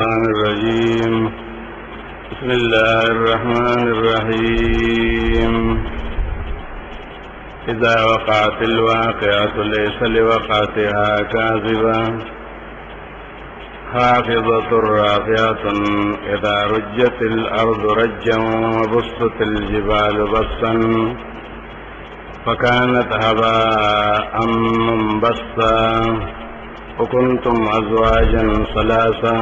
الرحمن الرجيم. بسم الله الرحمن الرحيم. إذا وقعت الواقعة ليس لوقعتها كاذبة خافضة رافعة إذا رجت الأرض رجا وبست الجبال بسا فكانت هباء منبثا وكنتم أزواجا ثلاثا.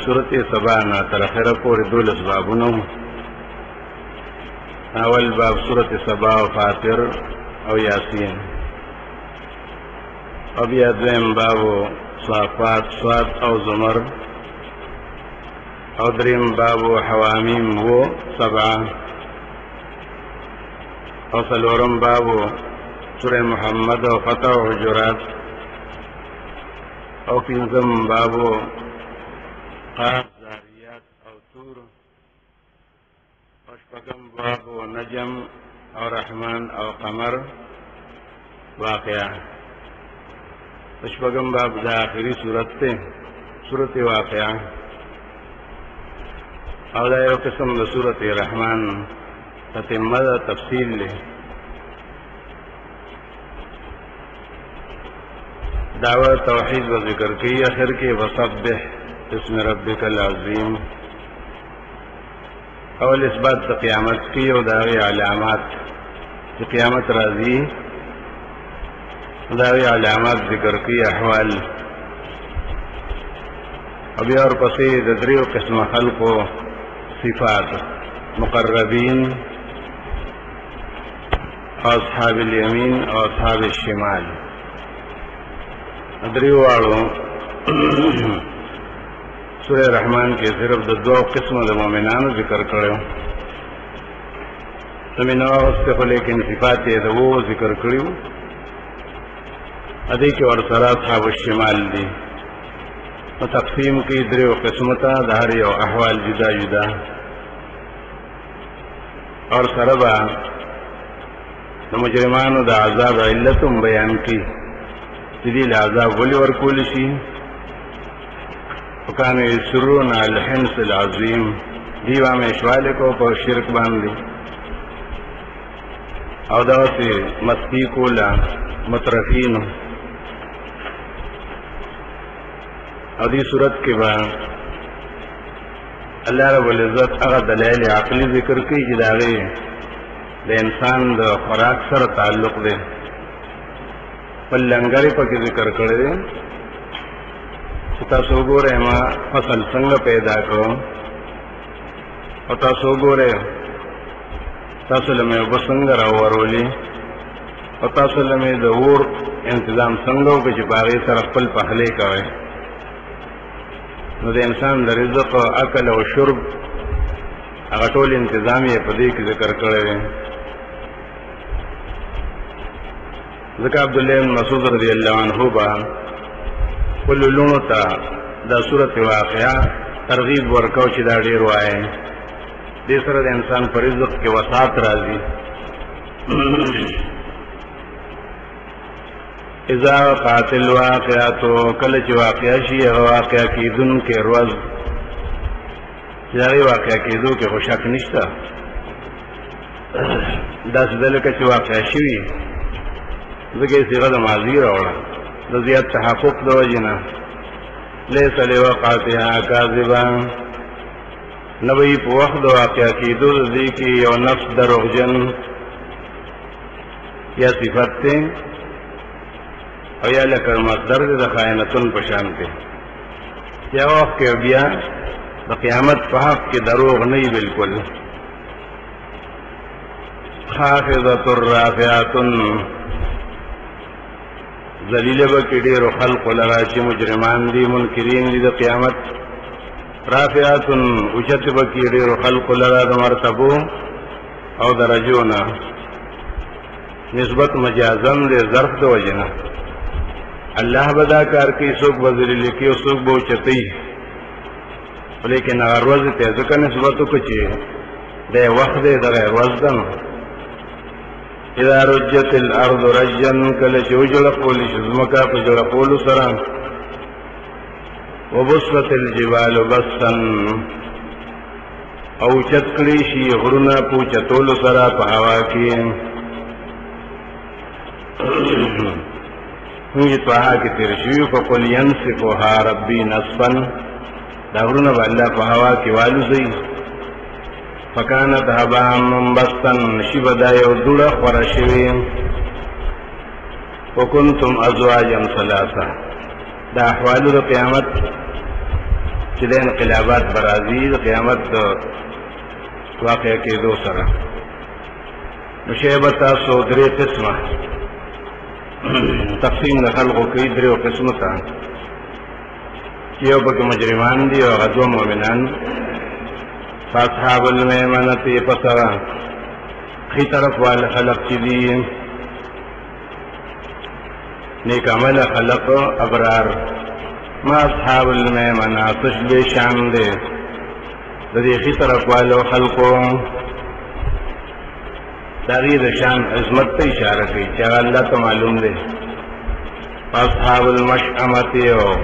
سورة سبانا تر آخره پورې 12 بابونه. اول باب سورة سبا و فاطر او یاسین، او بیا دویم باب صافات صاد او زمر، او دریم باب حوامیم و سبعه، او څلورم باب سورة محمد او فتح و حجرات، او پنځم باب قاف زاریات او تور، او شپږم باب نجم او رحمان او قمر واقعہ. شپږم باب د آخري صورت ته صورت واقعہ، او دا یو قسم د صورت رحمان تتمه ده، تفصیل له دعوت توحید و ذکر کی. اخر کے وسبح اسم ربک العظیم. اول اثبات قیامت کی او داغی علامات چې قیامت راځي، داغی علامات ذکر کی، احوال، او بیا ورپسې د دریو قسم خلقو صفات، مقربین او اصحاب الیمین او اصحاب الشمال. دریوالو سورہ رحمان کې صرف د دوه قسمه د مؤمنانو ذکر کړو، زمینه واغسته خو لیکن صفات یې د وو ذکر کړیو. ادې کې ورسره اصحاب الشمال دي، په تقسیم کې دریو قسمه ته د هر یو احوال جدا جدا، اور سره به د مجرمانو د عذاب علتم بیان کی چې دې عذاب ولې ورکول شي. وکانو یسرون علی الحنث العظیم، دیوا میں اشوال کو په شرک باندې، او داسې مستی کولا مترفین. او دې صورت کې به الله رب العزت هغه دلایل عقلی ذکر کوي چې د هغې د انسان د خوراک سره تعلق دی. پل لنګرې پکې ذکر کړی دی چې تاسو وګورئ ما فصل څنګه پیدا کړو، او تاسو وګورئ تاسو له مې اوبه څنګه راورولې، او تاسو له مې د اور انتظام څنګه وکړو چې په هغې سره خپل پخلی کوئ. نو د انسان د رزق او اکل او شرب هغه ټول انتظام یې په دې کې ذکر کړی دی. ذکر عبداللہ بن مسعود رضی اللہ عنہ با کل لونو تا دا صورت واقعہ ترغیب ورکو چې دا ډیر وایي، دې سره د انسان پر رزق کې وسعت راځي. اذا وقعت الواقعات، کله چې واقعه شي هغه واقعه کیدونکې ورځ، چې هغې واقعه کېدو کې خو شک نشته. داسې ده لکه چې واقعه شوي، ځکه یې صیغه د ماضي راوړه د زیات تحقق د وجې نه. لیس لوقعتها کاذبه، نه به په وخت د واقعه کېدو د دې کې یو نفس دروغجن یا صفت دی، او یا لکه مصدر دی د خائنتون په شان دی. یا وخت کې بیا د قیامت په حق کې دروغ نه وي بالکل. خافضة رافعة، ذلیل بکی ډیرو خلق لرا چې مجرمان دي، منکرین دي د قیامت. رافعاتن، اوچت بکی ډیرو خلق لرا د مرتبو او درجونا، نسبت مجازن دے ظرف د وجنه. الله بدا کار کوي، څوک به ذلیل کوي او څوک به اوچتوي، لیکن هغه ورځ ته ځکه نسبت وکړو چې د وخت دی دغه ورځ ده، نو اذا رجت الارض رجا کله چې وجړقول شي ځمکه په جړقولو سره وبست الجبال بسا او چتکړي شي غرونه په چتولو سره په هوا کې هغه توها کې تیر شي فقل ينسفها ربي نصفا دا غرونه باندې په هوا کې والوزي فکانت هباء منبثا شبدا یو دوړه خورشوي وکنتم ازواجا ثلاثه دا احوال د قیامت چې د انقلابات برازي د قیامت د واقع کېدو سره مشابه تاسو درې قسمه تقسیم د خلقو کې درې قسمه تا یو پکې مجرمان دي او غدو مؤمنان فاصحاب المیمنه پسرا خي طرف وال خلق چې دي نیک عمل خلق ابرار ما اصحاب المیمنه تشبه شان دي د دې خي طرف والو خلقو تغییر شان عظمت ته اشاره کوي چې الله ته معلوم دي اصحاب المشأمه او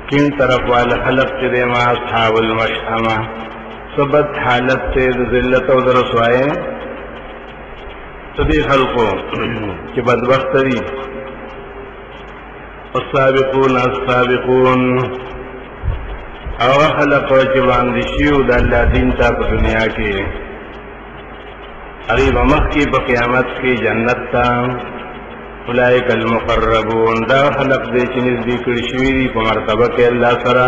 کین طرف والو خلق چې دي ما اصحاب المشأمه سبت حالت ته ذلت او رسوای تدي خلقو چې بدبخت دي السابقون السابقون او خلق چې باندې شیو د الله دین ته په دنیا کې قریب مخ کې په قیامت کې جنت ته اولئک المقربون دا خلق دې چې نږدې کړي شوی دي په مرتبه کې الله سره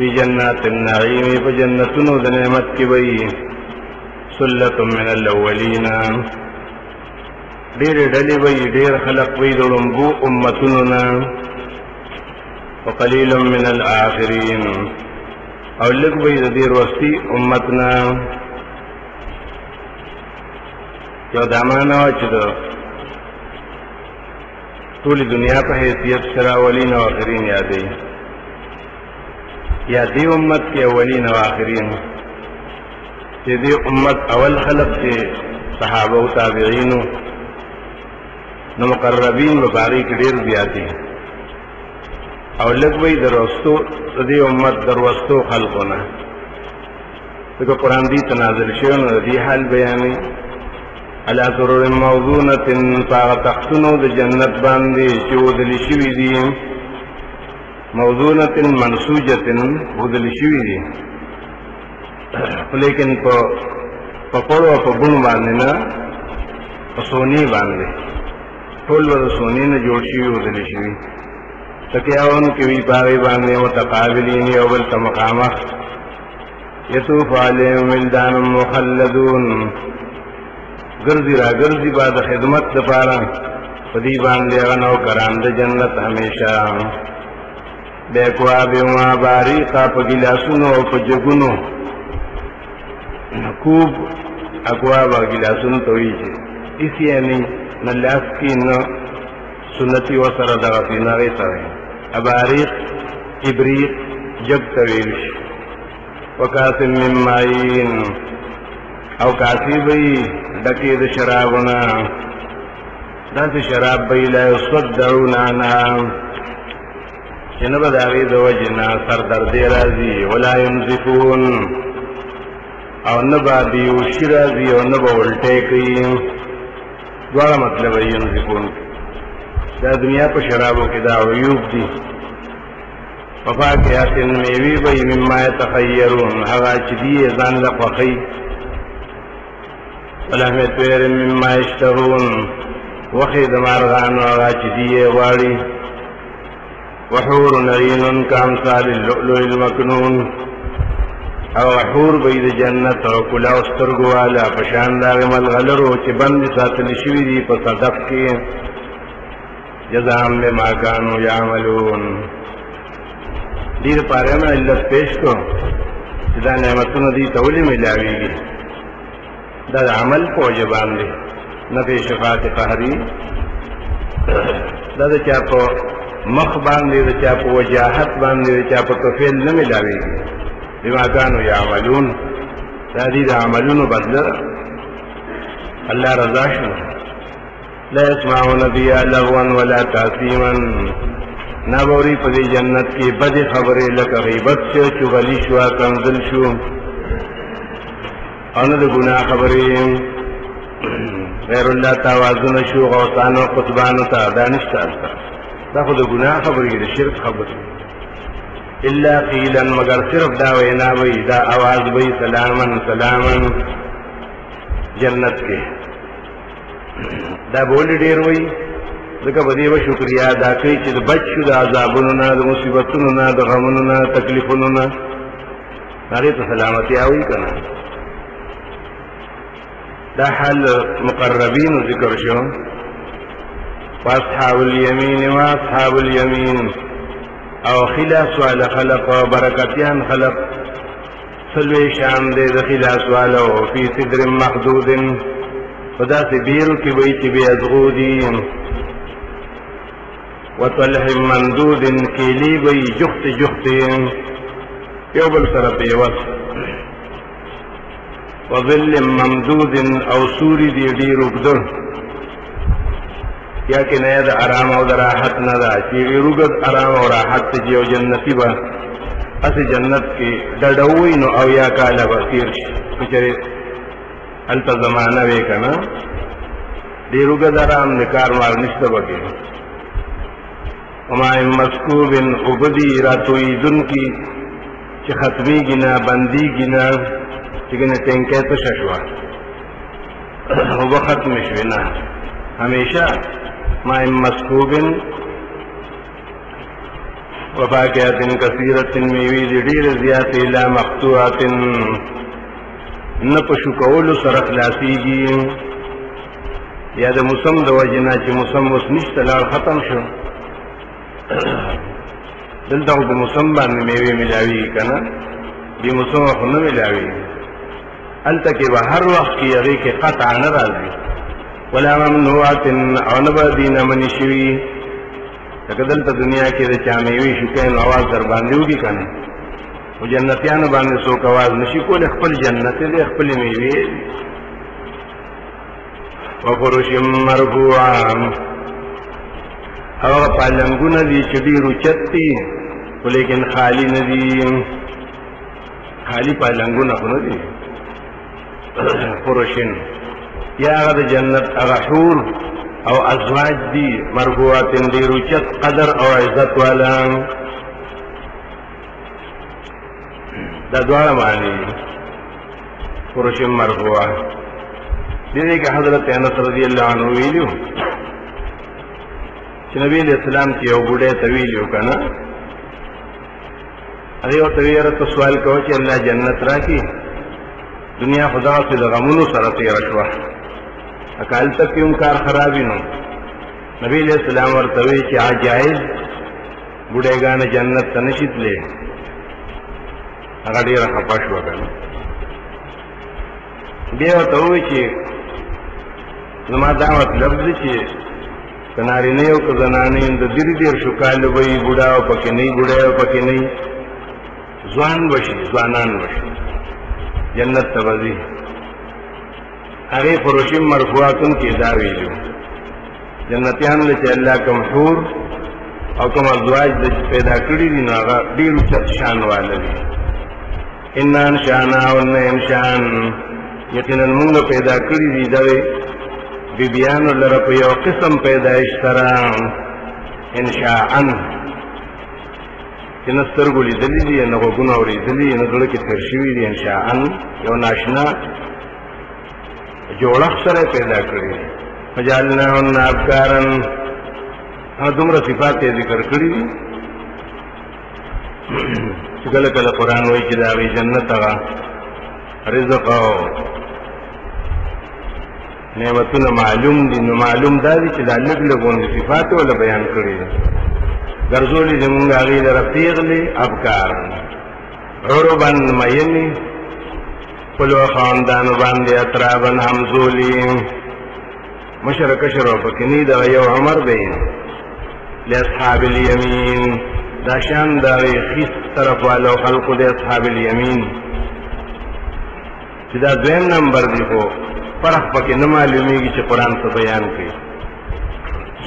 فی جنات النعیم په جنتونو د نعمت کې وي سلة من الاولین ډېر ډلې وي ډېر خلق وي د لومبو امتونو نه وقلیل من الاخرین او لږ وي د دې وروستي امتنا یو دا معنا چې د ټولې دنیا په حیثیت سره اولین او آخرین یادوي یا دی امت کے اولین و آخرین چې دی امت اول خلق چې صحابه و تابعینو نو مقربین و باقی کې ډیر زیاتی او لګوي دروستو دی امت دروستو خلقونه دغه قران دی تنازل شوی نو دی حال بیانې علی سرور موضونه فاغتختنو د جنت باندې چې ودلی شوی دی موضونة منسوجة بدل شوی دي لیکن په پړو او په بڼو باندې نه په سونی باندې ټول ور سونی نه جوړ شوی بدل شوی تکیاون کې وی پاره باندې متقابلین یو بل مقامه یطوف علیهم ولدان مخلدون ګرځي را ګرځي بعد خدمت لپاره په دې باندې غنو کران د جنت همیشه بیکوا بیوما باریقا پا گلاسونو و پا جگونو نکوب اکوا با گلاسونو توی چه اسی یعنی نلاس کی نو سنتی و سر دغفی نغی سوی اباریق ابریق جگ تویلش وکاسم من مائین او کاسی بی ڈکی د شرابنا داس شراب بی لا یصدعون عنها جنب داغی دو جنا سر دردی رازی ولا ینزفون او نبا بیوشی رازی او نبا الٹے کئی دوارا مطلب ینزفون دا دنیا پا شرابو کی دا عیوب دی وفاکیات میوی بی مما یتخیرون حقا چدی ازان لقوخی ولحم تویر مما یشتغون وخی دمارغان وغا چدی غواری وحور نعین کامثال اللؤلؤ المکنون او حور بید جنت او کلا استرگو والا پشان داغ ملغلرو چی بند ساتل شوی دی پا صدق کی جزام بما کانو یعملون دیر پاره میں علت پیش کو دا نعمتون دی تولی ملاوی گی دا عمل کو جبان دی نفی شفاعت قهری دا چاپو مخ باندې د چا په وجاهت باندې د چا په توفیل نه ملاويږي بما كانوا يعملون دا دې د عملونو بدله الله رضا شو لا يسمعون بها لغوا ولا تأثيما نبوري پدی جنت کی بدی خبری لکا غیبت شو چغلی شو کنزل شو انا دا گناہ خبری غیر اللہ تاوازن شو غوثان و قطبان تا دانشتا دا خود گناہ خبری دا شرک خبری الا قیلا مگر صرف دا وینا بی دا آواز بی سلاما سلاما جنت کے دا بولی دیر وی ذکر بدی و شکریہ دا کئی چی دا بچ شو دا عذابوننا دا مصیبتوننا دا غموننا تکلیفوننا ناغی تا سلامتی آوی کنا دا حال مقربین ذکر شو واصحاب الیمین واصحاب الیمین او خلاص والا خلق و برکتیان خلق سلوی شام دے دا خلاص والا فی صدر مخدود خدا سے بیرو کی بیتی بی ازغودی وطلح مندود کیلی بی جخت جخت یوبل سرپی وقت وظل ممدود او سوری دی دی رکدر یا کہ نیا دا آرام او دا راحت ندا چیوی رکد آرام او راحت تجیو جنتی با اسی جنت کی ڈڑوئی نو او یا کالا بسیر کچھرے حلتا زمانہ وے کنا دی رکد آرام نکار مار نشتا بگی ومائم مسکوب عبدی راتوئی دن کی چی ختمی گنا بندی گنا چکن ٹینکے تو ششوا وہ ختم شوینا ہمیشہ مائم مسکوب وفاکیات کثیرت میوی دیر زیات الى مقطوعات نپشو کولو سرخ لاسیگی یا دا مسم دا وجنا چی مسم وسنشت لار ختم شو دلتا خود مسم بان میوی ملاوی کنا دی مسم خود ملاوی التا کہ ہر وقت کی اغی کے قطع نرازی ولا ممنوعات عنبا دین منشوی لکہ دلتا دنیا کی دا چامیوی شکین آواز در باندیو کی کنا و جنتیان باندی سوک آواز نشی کول اخپل جنتی دے اخپل میوی وفرش مرفوعا او پالنگون دی چدی رچتی لیکن خالی ندی خالی پالنگون اخو ندی فرشن یا اغد جنت اغحور او ازواج دی مرفوعات دی رچت قدر او عزت والا دا دوارا معنی فرشن مرفوعا دیدے کہ حضرت انس رضی اللہ عنہ ویلیو چی نبی علیہ السلام کی او بڑے طویلیو کنا اگر او طویرت سوال کہو چی اللہ جنت را کی دنیا خدا سے غمونو سرطی رشوہ اکال تک کیوں کار خرابی نو نبی علیہ السلام ورطوی چی آجائز بڑے گانا جنت تنشید لے اگر دیر خپاشو کنا بیا ورطوی چی زما دعوت لفظ چی کناری نیو کزنانی اند دیر دیر شکال بئی بڑاو پکی نئی بڑاو پکی نئی زوان بشی زوانان بشی جنت تبزی اگے فروشم مرفوعاتن کی دعوی جو جنتیان لچے اللہ کم حور او کم ازواج لچ پیدا کری دی ناغا دیر چت شان والا دی انان شانا ون انشان یقینا منگ پیدا کری دی دوی بی بیانو لرپ یو قسم پیدا اشترا انشاءن کہ نسترگولی دلی دی نغوگون اوری دلی نزلکی ترشوی دی انشاءن یو ناشنا جوڑخ سر پیدا کری مجالناہن ابکارن دمر صفات ذکر کری دی چکل کل قرآن وی چی داغی جنت اغا رزق او نعمتون معلوم دی نو معلوم دا دی چی دا لگ لگون دی صفات والا بیان کری دی گرزولی دی منگا غیل رفیق لی ابکار عربان مینی پلو خاندانو باندی اطرابان حمزولی مشرک شرو پکنی دا یو عمر دی لی اصحاب الیمین دا شان دا خیس طرف والا خلق دی اصحاب الیمین چی دا دویم نمبر دی خو فرق پکې نه معلومیږي چې قرآن څه بیان کوي.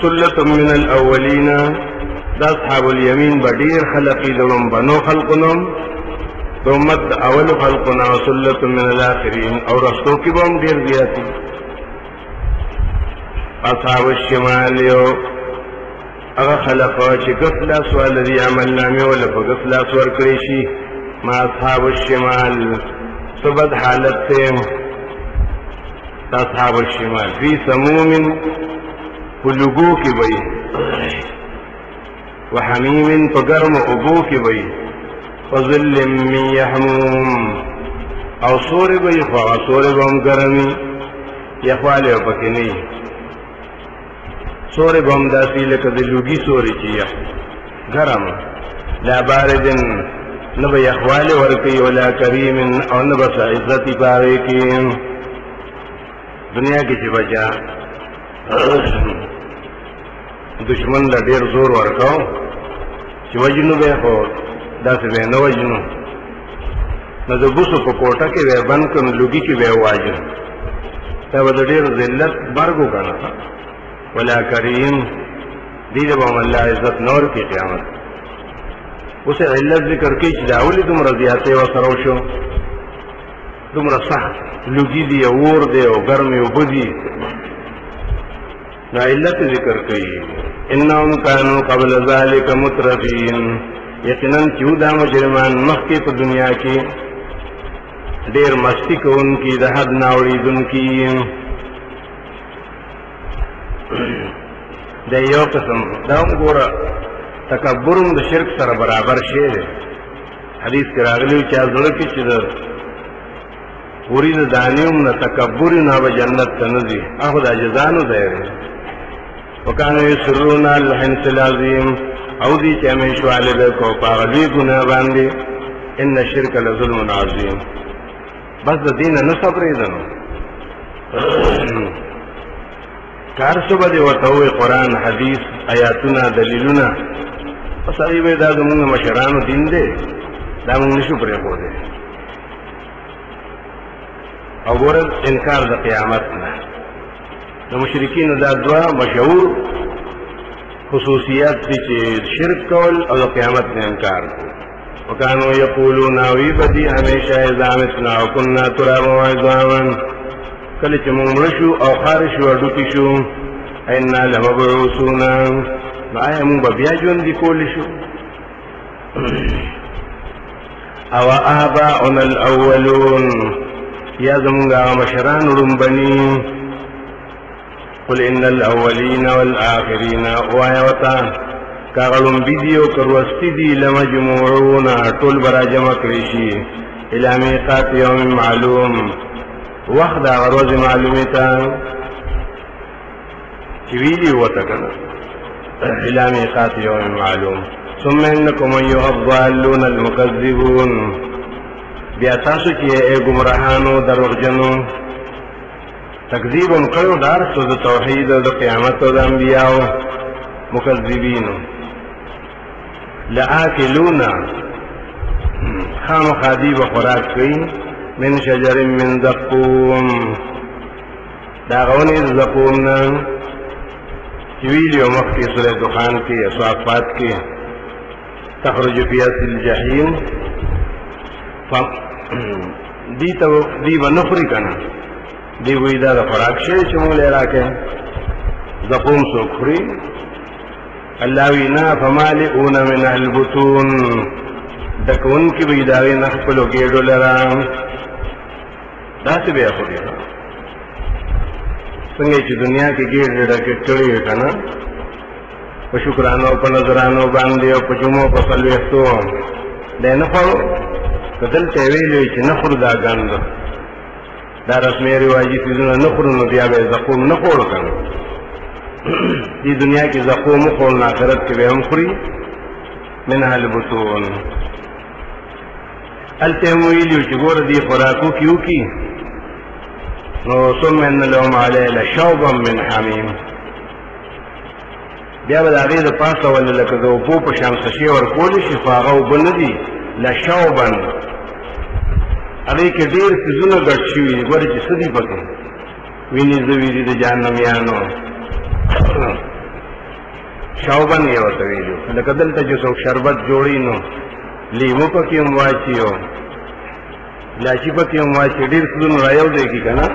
ثلة من الاولین، دا اصحاب الیمین به ډېر خلق دي، د لومبنو خلقو نه، د امت د اولو خلقو نه، او ثلة من الاخرین، او رستو کې به هم ډېر زیات دي. اصحاب الشمال یو هغه خلق چې ګس لاس والدي عمل نامې ولا په ګس لاس ورکړی شي. ما اصحاب الشمال څه بد حالت دی. اصحاب الشمال فی سموم، په لوګو کې وي، وحمیم، په ګرمو اوبو کې وي، وظل من یحموم، او سورې وي، خو هغه سورې به هم ګرمي، یخوالی به پکې نه وي. سورې به هم داسې لکه د لوګي سورې چې یخ ګرم، لا باردن، نه به یخوالی ورکوي، ولا کریم، او نه به څه عزت یې په هغې کې. دنیا کې چې بچا دشمن له ډېر زور ورکاو چې وجنو به، خو داسې به نه وجنو، نو د بوسو په کوټه کې به بند کړو، لوګي کې به واجو، دا به د ډېر ذلت مرګ وګڼه. ولا کریم، دې ته به هم الله عزت نه ورکړي قیامت. اوس علت ذکر کوي چې دا ولې دومره زیاتې ورسره وشو، دومره سخت لوګي دي، اور دی، او ګرمې اوبه دي. دا علت ذکر کوي. انهم كانوا قبل ذلك مترفين، یقینا چې دا مجرمان مخکې په دنیا کې ډېر مستی کوونکي، د حد نه اوړېدونکي. د یو قسم دا هم ګوره تکبر هم د شرک سره برابر شی دی. حدیث کې راغلی چې زړه کې چې د پوری د دانې هم نه تکبر نه به جنت ته نه ځي، هغه د عجزانو ځای دی. وکانو یسرون علی الحنث العظیم، او دې چې همیشواله به کو په هغه لوی ګناه باندې. ان الشرک لظلم عظیم، بس د دین نه صبرېدنو کار څه به دې ورته ووایي، قرآن، حدیث، آیاتونه، دلیلونه، بس هغې به دا زمونږ مشرانو دین دی، دا مونږ نشو پرېښودی. او ګوره انکار د قیامت نه، د مشرکینو دا دوه مشهور خصوصیات دي چې شرک کول او د قیامت نه انکار کول. وکانو یقولون، وی بدی همیشه اذا متنا وکنا ترابا وعظاما، کله چې موږ مړه شو او خارج شو هډوکي شو، انا لمبعوثون، نو آیا موږ به بیا ژوندي کولی شو؟ او آباؤنا الاولون، یا زمونږ هغه مشران لومبني. قل ان الاولین والآخرین، وایه ورته که هغه لومبي دي او که وروستي دي، لمجموعون، ټول به راجمع کړی شي، الی میقات یوم معلوم، وخت د هغه ورځې معلومې ته چې ویلي ورته که نه، الی میقات یوم معلوم. ثم انکم ایها الضالون المکذبون، بیا تاسو چې ای ګمراهانو دروغجنو، تکذیب هم کړو د هر څه د توحید او د قیامت او د انبیاو، مکذبینو. لآکلون، خامخا دی به خوراک کوي، من شجر من زقوم، د هغه ونې د زقوم نه چې ویلي وو مخکې سورې دخان کې، صافات کې، تخرج فی اصل الجحیم. دی به نه خوري که نه، دی وایي دا د خوراک شی چې موږ لی راکړی. زقوم څوک خوري؟ الله وی نه، فمالئون منها البطون، ډکوونکي به یې د هغې نه خپلو ګېډو لره، داسې به یې خوري. څنګه چې دنیا کې ګېډې ډکې کړې وي که نه، په شکرانو، په نظرانو باندې، او په جمعو په څلوېښتو دی نه خوړو. که دلته یې ویلي وي چې نه خورو دا ګند، دا رسمي رواجي څیزونه نه خورو، نو بیا به یې زقوم نه خوړو که نه. دې دنیا کې زقوم وخوړو، نو آخرت کې به هم خوري. منها البطون، هلته یې هم ویلي وو چې ګوره دې خوراکو کې وکړي، نو ثم ان لهم علیه لشوبا من حمیم، بیا به د هغې د پاسه ولې لکه د اوبو په شان څشې ورکولی شي، خو هغه اوبه نه دي، لشوبا، هغې کې ډېر څیزونه ګډ شوي دي. ګورې چې څه دي پکې، ویني زویری د جهنميانو شوبن یې ورته ویلو لکه دلته چې څوک شربت جوړي نو لیمو پکې هم واچي او لاچي پکې هم واچي ډېر څه رايو دی کې که نه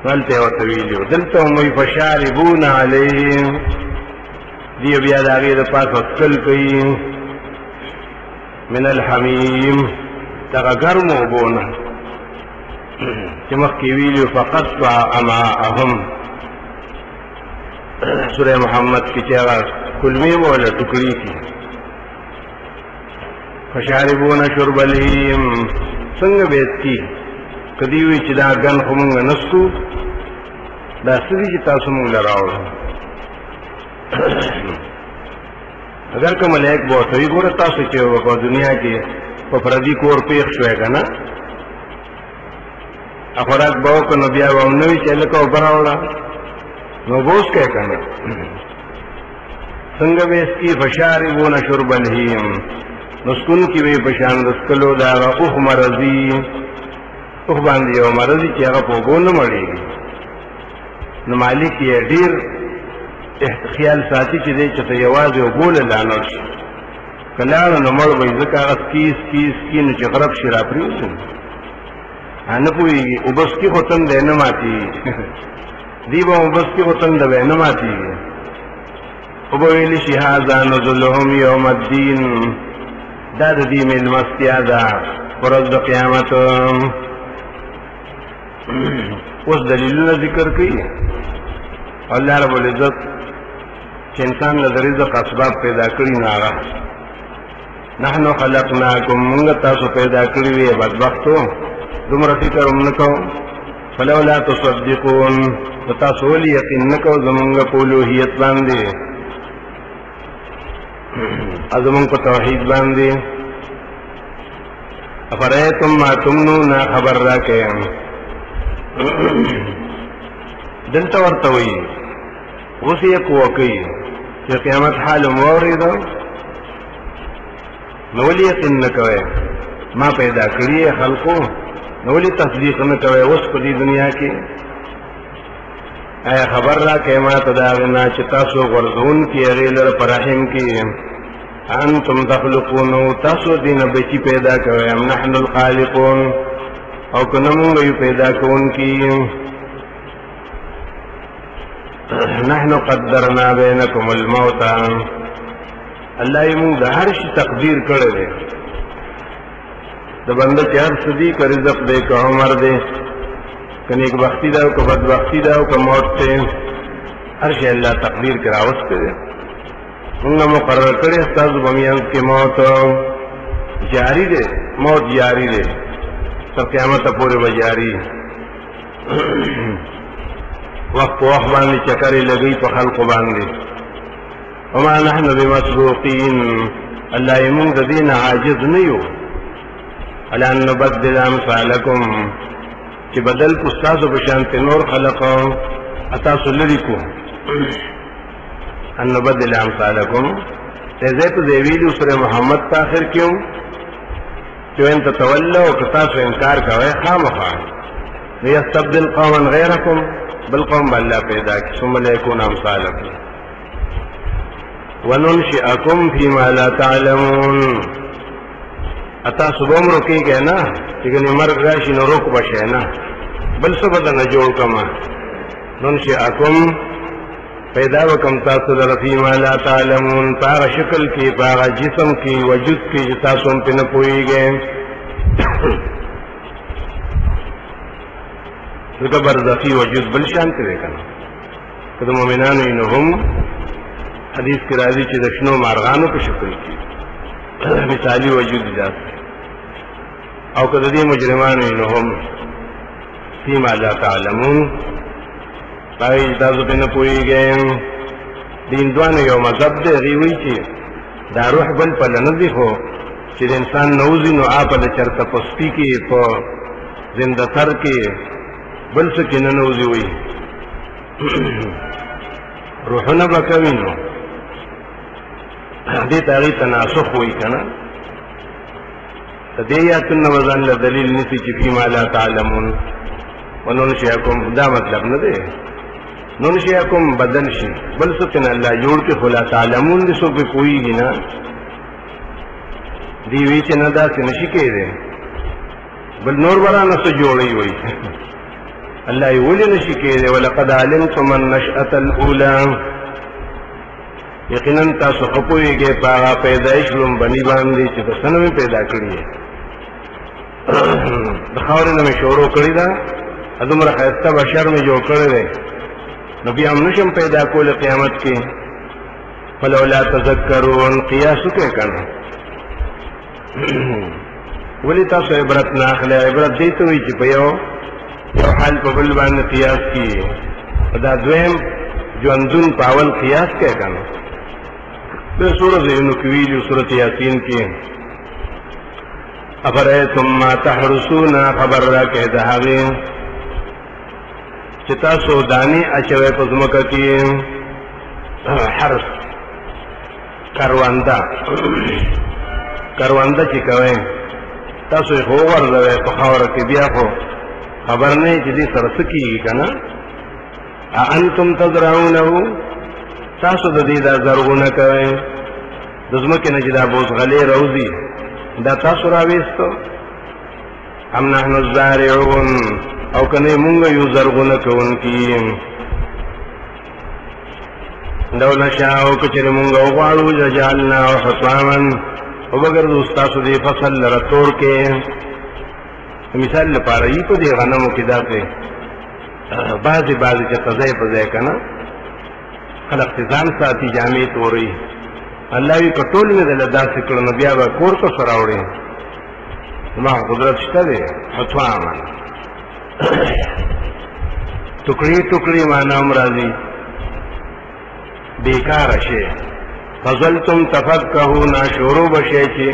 دلته یې ورته ویلو دلته هم وایي فشاربون علیهم دی بیا د هغې د پاسه څکل کوي من الحمیم دغه ګرمو اوبو نه چې مخکې ویلو فقطع امعاءهم سورہ محمد کی چیغا کلمی مولا ٹکڑی کی فشاربون شرب الہیم سنگ بیت کی کدیوی چی دا گن خمونگ نسکو دا سدی چی تاسو مونگ لراؤ اگر که ملیک بوتوی گورا تاسو چی وقا دنیا کی پا پردی کور پیخ شوئے گا نا اخوراک باو کنو بیا وامنوی چی لکاو براوڑا نو بوس کہے کنا سنگ بیس کی فشاربون شرب الہیم نسکن کی وی پشان دسکلو داغا اوخ مرضی اوخ باندی او مرضی چی اغا پوگو نمڑی گی نمالی کی دیر خیال ساتی چی دے چتا یواز او بول لانوش کلانو نمڑ بای زکا اغا سکیس نو چی غرب شرا پریوزن نپوئی گی او بس کی خطن دے نماتی دیبا بس کی خطن دبے نماتی گی ابویلی شہازا نزلهم یوم الدین داد دی من مستیادا ورد قیامت اس دلیلنا ذکر کی اللہ رب العزت کہ انسان لدى رزق اسباب پیدا کری ناغا نحنو خلقناکم منگا تاسو پیدا کری وی بدبختو دم فکر امنکو فلولا تصدقون فتاسولی یقین نکو زمانگا پولوحیت باندے ازمان کو توحید باندے افرائیتم ما تمنونا خبر راکے دلتا ورطوئی غسی اکو وکی چی قیامت حال موری دو نولی یقین نکوئے ما پیدا کریے خلقو نولی تصدیق نکوئے اس پدی دنیا کی اے خبر را کہ ما تداغنا چتاسو غرزون کی اغیلر پرحم کی انتم تخلقونو تاسو دین بچی پیدا کوئے ام نحن الخالقون او کنمون گیو پیدا کون کی نحن قدرنا بینکم الموتا اللہ یمون دا ہر شی تقدیر کرے دا بندہ چی ہر صدی کا رزق دے کا عمر دے کنیک بختی داو کا بدبختی داو کا موت تے ہر شی اللہ تقدیر کرا وستے دے انگا مقرر کرے استاذ بمیانس کے موت جاری دے موت جاری دے سب قیامت پورے بجاری وقت وقت باندی چکری لگئی پا خلق باندی وما نحن بمسبوقین اللہ یمون دا دین عاجز نیو الان نبدل امثالکم چی بدل کستاسو بشانت نور خلقو اتاسو لرکو ان نبدل امثالکم تیزیت دیویلی سورہ محمد تاخر کیوں جو انت تولو کتاسو انکار کوئے خام خواہ لیستبدل قوما غیرکم بل قوم باللہ پیدا کی ثم لیکون امثالکم وننشئکم فیما لا تعلمون اتا صبح رکی گئے نا لیکن مرگ راشی نو رک بشے نا بل سبدا نجوڑ کما ننشئکم پیدا وکم تاسو لرفی ما لا تعلمون پاغا شکل کی پاغا جسم کی وجود کی جتاسو ہم پہ نپوئی گئے لکہ برزخی وجود بل شانتی دے کنا کدو مومنانو انہم حدیث کی راضی چی دشنو مارغانو پہ شکل کی مثالی وجود جاتا او کدی مجرمانو انہم فیما لا تعلمون باقی جتاسو پہ نپوئی گئے دین دوانو یو مذہب دے غیوی چی دا روح بل پا لنزی خو چی دا انسان نوزی نو آپا دا چرتا پستی کی پا زندہ تر کی بل سکی ننوزی ہوئی روحنا بکوی نو دی تاغی تناسخ ہوئی کنا دیاتن وزن لدلیل نسی چی فیما لا تعلمون وننشئکم دا مطلب نه دی ننشئکم بدل شي بل څه نه الله جوړ کې خلا تعلمون دي سو په کوئی نه دی وی چې نه دا څه نشي کېږي بل نور ورانه څه جوړي وي الله یې ولې نشي کېږي ولقد علمتم النشأة الأولى یقینا تاسو خپويږئ په پیدایش لوم باندې چې د سنوي پیدا کړی د خاورې نه شروع کړی دا ادمره خیسته بشر می جوړ کړی دی نو بیا هم نشم پیدا کول قیامت کې فلولا تذکرون قیاس وکړئ کنه ولی تاسو عبرت نه اخلئ عبرت دې ته وایي چې په یو حال په بل باندې قیاس کیږي دا دویم ژوندون په اول قیاس کوي کنه د سورۃ یونس کې ویلو سورۃ یاسین کې افرایتم ما تحرسون خبر را کې د هغه چې تاسو دانی اچوي په ځمکه کې حرس کروانده چې کوي تاسو یې وګورئ په خاور کې بیا خو خبر نه چې دې سره څه کیږي کنه انتم تزرعونه تاسو د دې د زرغونه کوي د ځمکې نه چې دا بوز غلې روزي دا تاسو راويستو ام نحن الزارعون او کنه مونږ یو زرغونه کوونکی لو نشاء کچره مونږ وغواړو جعلنا حطاما او بغیر د استادو دی فصل لرتور کې مثال لپاره یې په دې غنمو کې داته بعضی چې قضای په ځای کنه خلق ځان ساتي جامې توري الله یې کټول نه دل داسې کړو بیا به کور ته سره وړي ما قدرت شته دی حطاما ټوکړي معنا امراضي بیکار شي فضلتم تفکهون شروع بشي چې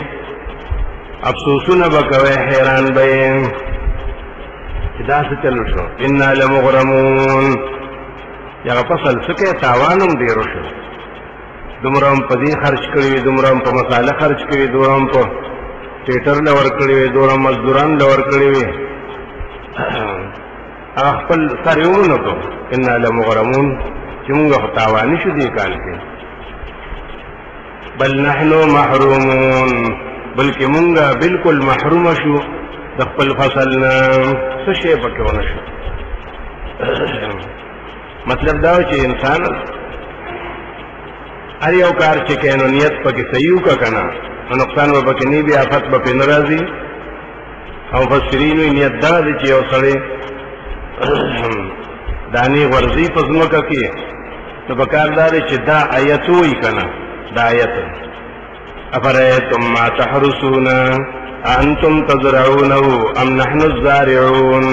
افسوسونه بکوي حیران به دا څه چلو شو ان لمغرمون یا فصل سکه تاوانم ډیرو شو دومره په دې خرج کړی دومره په مصالح خرج کړی دومره په ټیټر لور کړی دومره مزدوران لور کړی خپل سریونه کو ان لمغرمون چې موږ تاوان شو دې کال کې بل نحنو محرومون بلکې مونږه بالکل محروم شو د خپل فصل نه څه شی پکې ونه شو مطلب دا چې انسان هر یو کار چې کینو نیت پکې صحیح کا کنه نقصان به پکې نه بیا آفت به ناراضي او مفسرین نیت دا چې یو سړی دانی ورزی په ځمکه کې نو بکاردار چې دا آیت وی کنه دا آیت افرایتم ما تحرسون انتم تزرعونه ام نحن الزارعون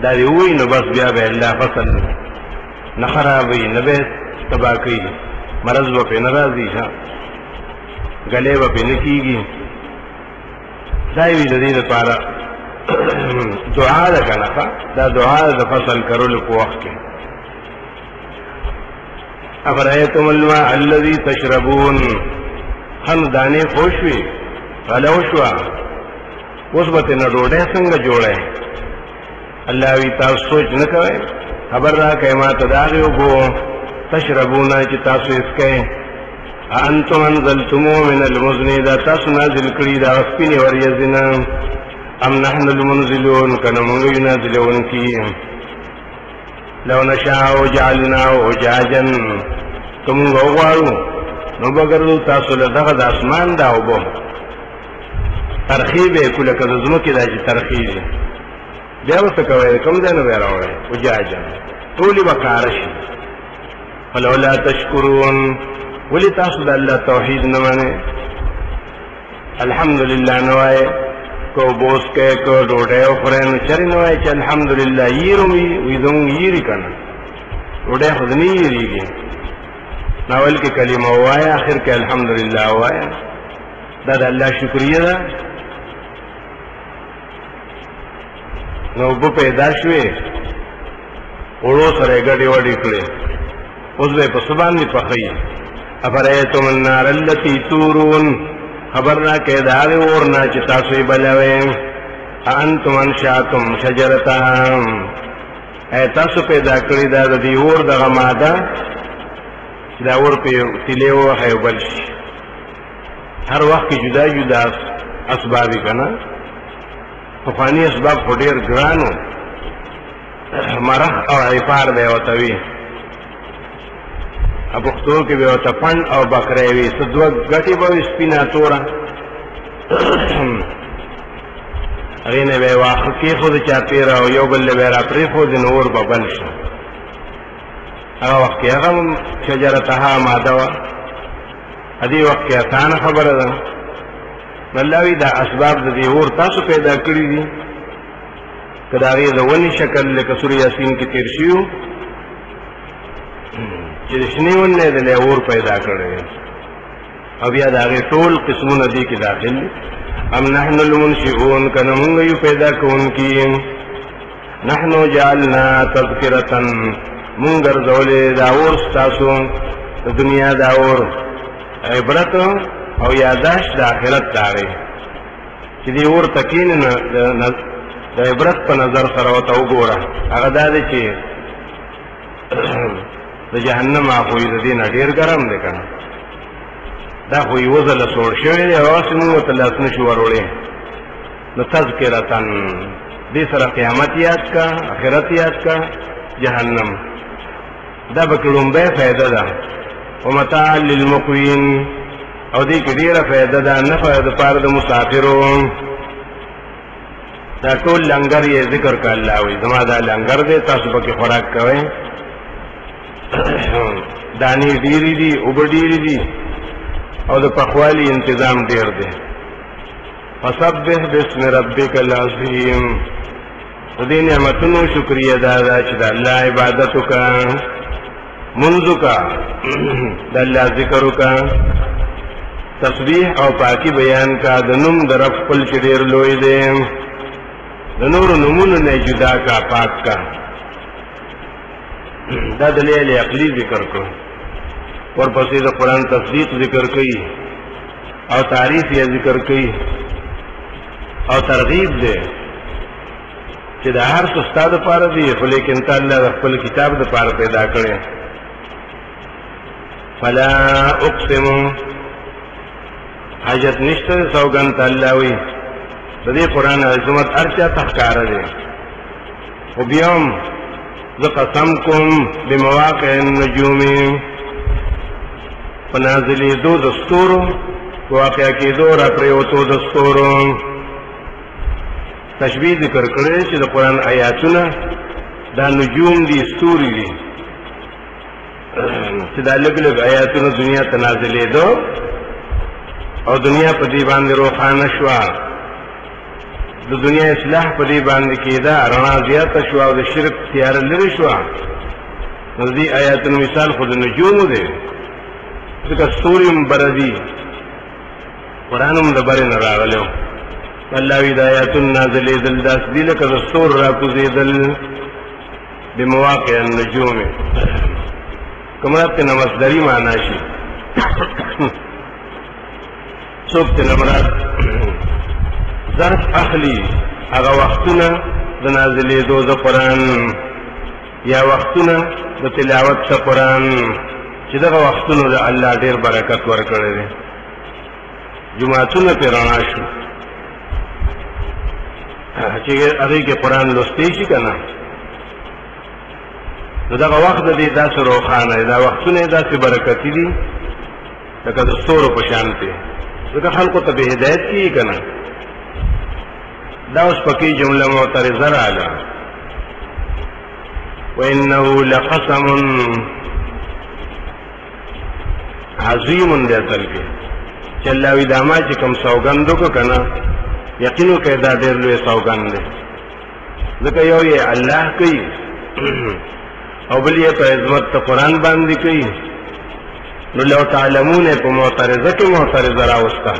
دا دی وی نو بس بیا به الله فصل نه خرابوي نه به تباہ کوي مرض به په ناراضي ها غلې به په نکیږي دا وی د دې لپاره دعا ده کنه دا دعا د فصل کولو په وخت کې افرایتم الماء الذي تشربون هم دانه خوشوي غلوشوا وسبته نه ډوډۍ څنګه جوړه الله وی تاسو سوچ نه کوئ خبر را کای ما تداغو بو تشربون چې تاسو اسکه انتم انزلتمو من المزن دا تاسو نازل کړی دا سپینې وریځنا ام نحن المنزلون کنه موږ نازلون کی لو نشاء جعلناه اجاجا کوم غواړو نو بغرو تاسو له دغه د اسمان دا وبو ترخیب کله کله زمو کې دا چې ترخیب بیا وڅ کوي کوم ځای نه راوړي اجاجا ټولي وکارشي ولولا تشکرون ولی تاسو د الله توحید نه مانه الحمدلله نوای کو بوس کې کو ډوډۍ او خورن چر نوای چې الحمدلله یرومي ویدون یری کنه ډوډۍ خو نه یریږي ناول کې کلمه وای اخر کې الحمدلله وای دا د الله شکریا ده نو په پیدا شوې اورو سره ګډي وډي کړې اوس به په سبحان می پخې افرایتم النار التي تورون خبر را کې دا اور نه چې تاسو یې بلوي انتم انشاتم شجرتها اے تاسو پیدا کړی دا د دې اور دغه ماده چې دا اور په تیلې وهي بل شي هر وخت کې جدا جدا اسباب کنا طوفاني اسباب په ډېر ګرانو مرح او عفار به وتوي ابو پښتو کې به وته پن او بکرې وي سدو غټي به سپینا تورا اغینه به واخ کې خود چا پیرا او یو بل به را پرې خو د نور به بل شي هغه وخت کې هغه شجرتها ماده وا ادي وخت کې آسان خبره ده بلوي دا اسباب د دې اور تاسو پیدا کړی دي کدا غي د ونی شکل لکه سورې یاسین کې تیر شیو چې شنیونه د له اور پیدا کړی او بیا دا غي ټول قسمونه دي کې داخل ام نحن المنشئون کنه موږ یو پیدا کوونکی نحنو جعلنا تذکرة موږ ګرځولې دا اور تاسو د دنیا دا اور عبرت او یاداش د آخرت داري چې دی اور تکین نه د عبرت په نظر سره وته وګوره هغه دا دی چې د جهنم هغه د دین ډیر ګرم دی کنه دا خو یو ځل سوړ شوی دی او اسمو ته لاس نشو ورولې نو تذکرتن دې سره قیامت یاد کا آخرت یاد کا جهنم دا به کومه فائدہ ده ومتاع للمقوین او دې کې ډیره فائدہ ده نه فائدہ پاره د مسافرو دا ټول لنګر یې ذکر کړه الله وي زما دا لنګر دې تاسو به خوراک کوئ دانی ډیری دي او ډیری دي او د پخوالی انتظام ډیر دی فسبح باسم ربک العظیم دې نعمتونو شکریا ادا چې د الله عبادت وکړه منذ کا د الله ذکر وکړه تسبیح او پاکی بیان کا د نوم د رب خپل چې ډیر لوی دی د نور نمونه نه جدا کا پاک کا دا دلیل عقلی ذکر کو ورپسې د قرآن تصدیق ذکر کړي او تعریف یې ذکر کړي او ترغیب دی چې د هر څه ستاسو لپاره دی خو لیکن تعالی خپل کتاب د لپاره پیدا کړي فلا اقسم حاجت نشته سوګن تعالی وي د دې قرآن عظمت ارچا تخکار دی او بیام ز قسم کوم بمواقع النجوم پنازلی دو دستورو واقع کی دو را پریوتو دستورو تشبیه ذکر کړی چې د قرآن آیاتونه دا نجوم دي ستوري دي چې دا لږ لږ آیاتونه دنیا ته نازلېدو او دنیا په دې باندې روښانه شوه د دنیا اصلاح په دې باندې کېده رڼا زیاته شوه او د شرک تیاره لرې شوه نو دې آیاتونو مثال خو د نجومو دی ځکه ستوري هم بردي قرآن هم د برې نه راغلی الله وی د آیاتونو نازلېدل داسې دي لکه د ستورو راکوزېدل بمواقع النجوم کوم رات کې مصدري معنا شي څوک چې مراد ظرف اخلي هغه وختونه د نازلېدو د قرآن یا وختونه د تلاوت د قرآن چې دغه وختونو د الله ډېر برکت ورکړی دی جمعتونه پرې رڼا شو چې هغې کې قرآن لوستی شي که نه نو دغه وخت د دې داسې روښانه دی دا وختونه یې داسې برکتي دي لکه د ستورو په شان دی ځکه خلکو ته به هدایت کېږي که نه دا اوس پکې جمله معترضه راغله وانه لقسم عظیم دی اصل کې چې الله وی دا ما چې کوم سوګند وکړه که نه یقینو کې دا ډېر لوی سوګند دی ځکه یو یې الله کوي او بل یې په عظمت د قرآن باندې کوي نو لو تعلمون په معترضه کې معترضه راوسته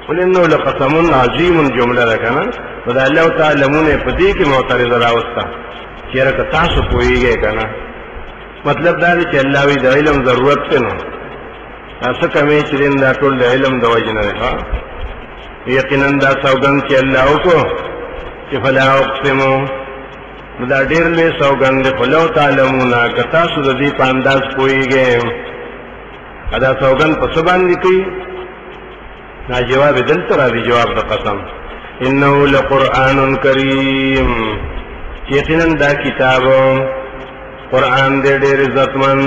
ولنه لقسم عظیم جمله ده کنه نو دا الله تعلمون په دې کې معترضه راوسته چیرې که تاسو پوهیږئ کنه مطلب دا دی چې الله وی د علم ضرورت ته نو تاسو کومې چې دا ټول د علم د وجه نه ده یقینا دا سوګند چې الله وکړو چې فلا اقسمو دا ډېر لوی سوګند دی خو لو تعلمون که تاسو د دې په انداز پوهېږئ دا سوګند په څه باندې کوي دا جواب دلته راځي جواب د قسم انه لقرآن کریم یقینا دا کتاب قرآن دې ډېر عزتمن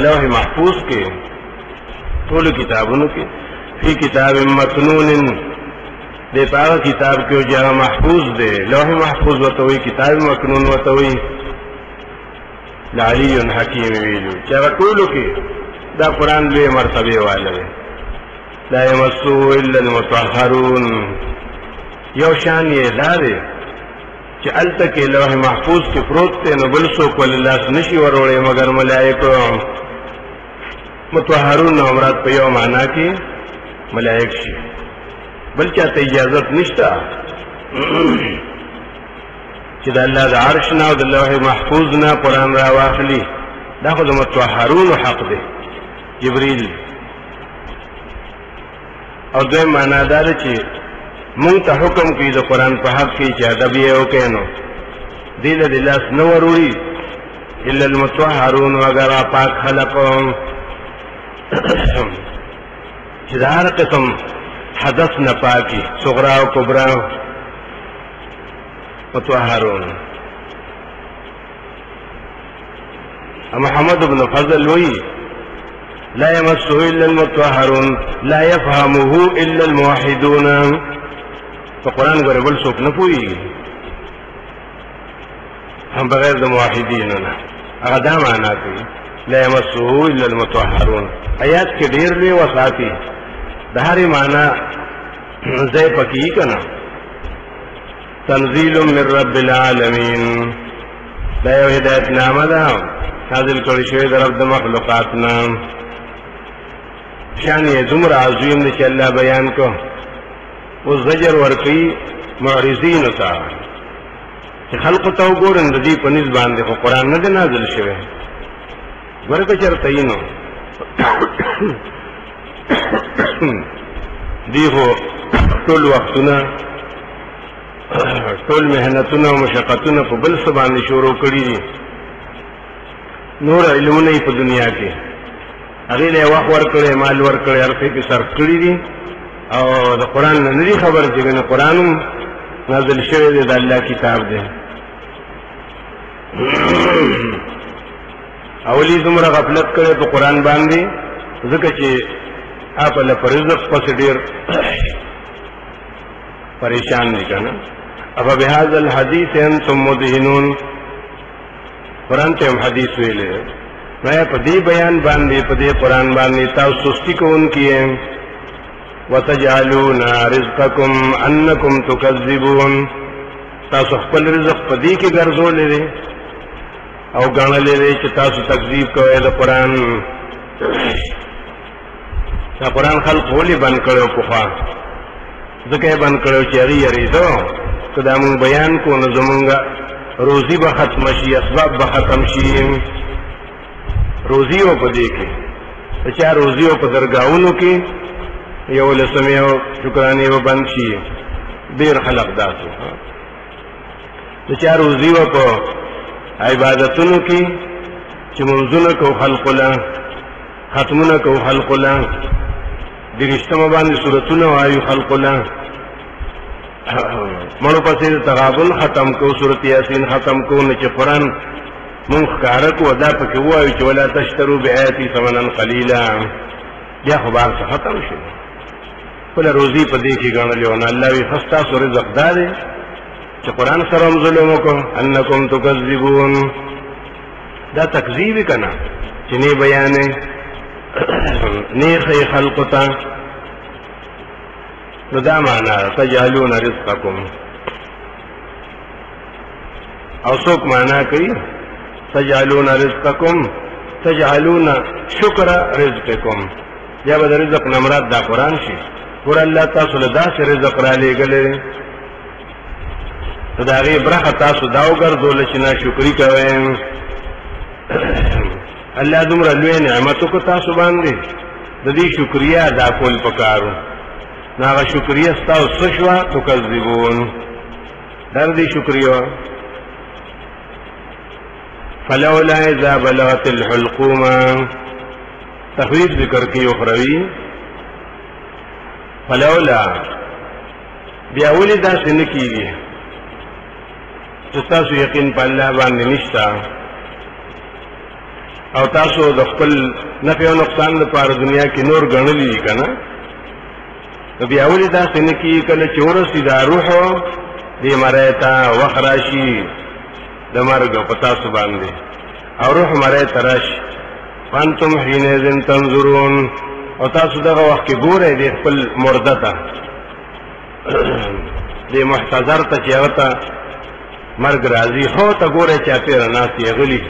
لوح محفوظ کې ټول کتابونو کې فی کتاب مکنون دې پاک کتاب کې جو محفوظ دی لوح محفوظ وته وي کتاب مکنون وته وي لعلی حکیم ویلو چې ټول کې دا قرآن لوی مرتبه والے لا یمسو الا المطهرون یو شان یې لاره چې الته کې لوح محفوظ کې پروت دی نو بل څوک ول الله نشي وروړي مگر ملائکه مطهرون امرات په یو معنا کې ملائک شي بل چاته اجازه نشته چې د الله د عرش نه او د لوح محفوظ نه قرآن را واخلي دا خو د مطهرون حق دی جبريل او دوی معنا دا ده چې مونږ ته حکم کوي د قرآن په حق کې چې ادب یې وکړي نو دې له لاس نه وروړي الا المطهرون وغیر پاک خلق چې د هر قسم حدث نه پاکي صغرا او کبرا مطهرون محمد بن فضل وی لا يمسه الا المطهرون لا يفهمه الا الموحدون فقرآن غره بل څوک نه پوهیږي هم بغیر د موحدین نه هغه دا معنا کوي لا يمسه الا المطهرون آیات کې ډېر لوی وساتي د هرې معنا ځای پکې کنا تنزيل من رب العالمین دا یو هدایت نامه ده نازل کړی شوی د رب د مخلوقات نه شان یې دومره عظیم دی چې الله بیان کو او زجر ورکي معرضین ته چې خلق ته وګورئ د دې په نسبت باندې خو قرآن نه دی نازل شوی ورکه چرته یې نو دی خو ټول وختونه ټول مهنتونه او مشقتونه په بل څه باندې شروع کړي دي نور علمونه په دنیا کې هغه له وخت ورکړي مال ورکړي هرڅه کې صرف کړي دي او د قرآن نه لري خبر چې نه قرآن نازل شوی دی د الله کتاب دی اولی زمره غفلت کړي په قرآن باندې ځکه چې اپ له فرزق پس ډیر پریشان دي کنه اب بهذا الحديث انتم مدهنون قرآن ته حدیث ویلې مې په دې بیان باندې په دې قرآن باندې تاسو سستی کوونکی وتجعلون رزقكم انكم تكذبون تاسو خپل رزق په دې کې ګرځولې دي او غاڼلې چې تاسو تکذیب کوئ د قرآن دا قرآن خلق ولې بند کړو په خوا ځکه یې بند کړو چې هغه یریدو که دا مونږ بیان کو نو زمونږ روزي به ختم شي اسباب به ختم شي روزي او په دې کې چې روزي او په درگاہونو کې یو لسمه او شکرانه و بند شي ډیر خلق داسو چې روزي او په عبادتونو کې چې منځونه کو خلق له ختمونه کو خلق له درشتمه باندې سورتونه وایو خلق له مړو پسې تغابن ختم کو سورت یاسین ختم کو نه چې قرآن مونږ کار کو ادا پکې وایو چې ولا تشترو بیاتی ثمنا قلیلا بیا خو بار څه ختم شي بل روزي په دې کې غاڼلې ونه الله وی خستا سور رزق دار چې قرآن سره ظلم وکړو انکم تکذبون دا تکذیب کنا چې نه بیانې نه خلقتا نو دا معنا تجعلون رزقکم او څوک معنا کوي تجعلون رزقکم تجعلون شکر رزقکم یا به رزق نمراد دا قرآن شي ور الله تاسو له داسې رزق را لېږلی نو د هغې برخه تاسو دا وګرځول چې ناشکري کوئ الله دومره لوی نعمت وکړو تاسو باندې د دې شکریا ادا کول پکارو ناغه شکریا ستاسو سشوا تکذبون در دې شکریا فلولا اذا بلغت الحلقوم تخویف ذکر کی اخروی فلولا بیا ولی دا سنکیږي چې تاسو یقین په الله باندې نشتا او تاسو د خپل نفع او نقصان لپاره دنیا کې نور غنلې دي کنه نو بیا ولې دا څنګه کې کله چې ورسې دا روح دې مرایتا وخراشي د مرګ په تاسو باندې او روح مرایتا راشي فانتم حينئذ تنظرون او تاسو دغه وخت کې ګورئ د خپل مرده ته دې محتضر ته چې هغه ته مرګ راځي خو ته ګورئ چې تیر ناس یې غلي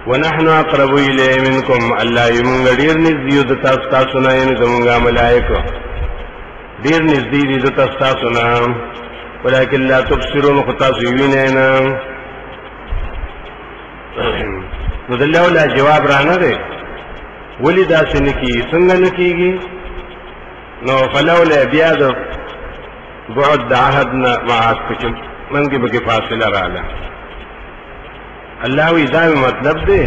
ونحن اقرب الیه منکم الله یمنګ ډیر نږدې د تاسو نه یې زمونږ ملائکه ډیر نږدې دي د تاسو نه ولکن لا تبصرون خطاس وینئ نه نو دلته ولا جواب رانه دی ولی دا سنکی څنګه نکیږي نو فلولا بیا د بعد عهدنا معك منګي به فاصله رااله الله وی دا مطلب دی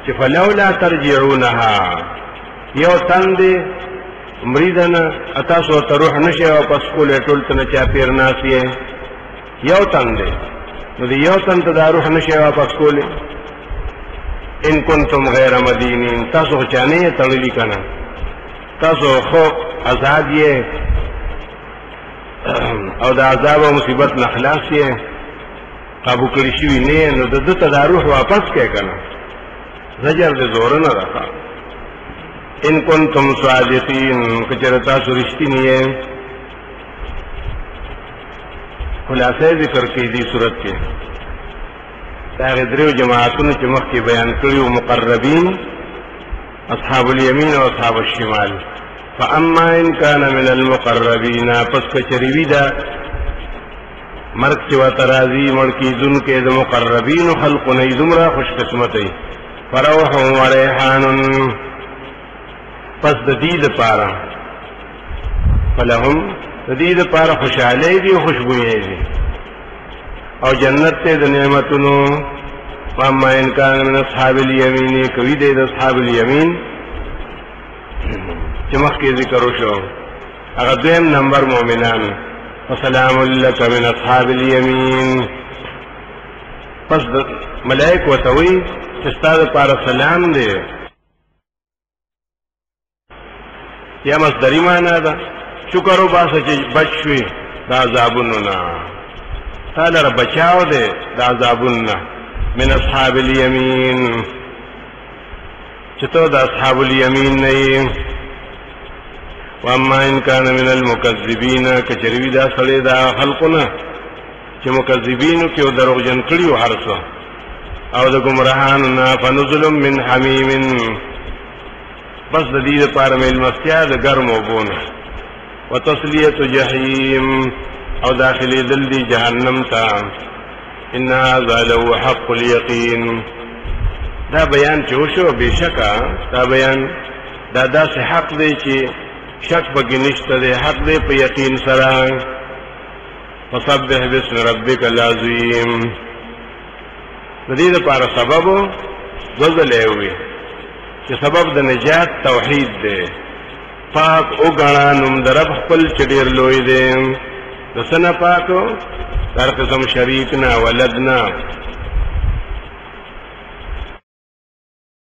چې فلولا ترجعونها یو تند مریدنا اتاسو ته روح نشه او پس کولې ټول ته چا پیر ناسیه یو تند نو دی یو تند دا روح نشه او پس کولې ان کنتم غیر مدینین تاسو چانه تړلی کنه تاسو خو آزاد یې او د عذاب او مصیبت نه خلاص یې قابو کړی شوی نه نو د تداروح واپس کې کنه زجر د زور نه راځه ان کنتم صادقین کچرتا سرشتنی ہے خلاصه ذکر کې دي صورت کې هغه درو جماعتونو چې مخکې بیان کړیو مقربین اصحاب الیمین او اصحاب الشمال فاما ان كان من المقربین پس کچریوی دا مرک چې وترازی ملکی ذن کې د مقربین خلق نه زمرا خوش قسمتي فروح و ریحان پس د دې لپاره فلهم د دې لپاره خوشاله دي او خوشبوئی دي او جنت ته د نعمتونو فاما ان كان من اصحاب اليمين کوي د اصحاب اليمين چې مخکې ذکر وشو هغه دویم نمبر مؤمنان وسلام لك من اصحاب اليمين پس ملائک وتوي چې ستاسو لپاره سلام دی یا مصدری معنا ده شکر وباسه چې بچوي د عذابونو نه تعالی رب بچاو دے دا عذابنا من اصحاب الیمین چطور دا اصحاب الیمین نئی واما ان کان من المکذبین کچروی دا سڑی دا خلقنا چه مکذبینو کیو دروغ جن کریو حرسو او دا گمرحاننا فنزل من حمیم بس دا دید پارمیل مستیا دا گرم و بون و تصلیت جحیم او داخلی دل دی جہنم تا ان هذا لو حق الیقین دا بیان چوشو بے شکا دا بیان دا سے حق دے چی شک بکی نشت دے حق دے پا یقین سران فصبح بسم ربک العظیم ندید پارا سببو دوزلے ہوئی چی سبب دا نجات توحید دے پاک او گانا نم درب خپل چدیر لوئی دے دسنا پاکو در قسم شریکنا ولدنا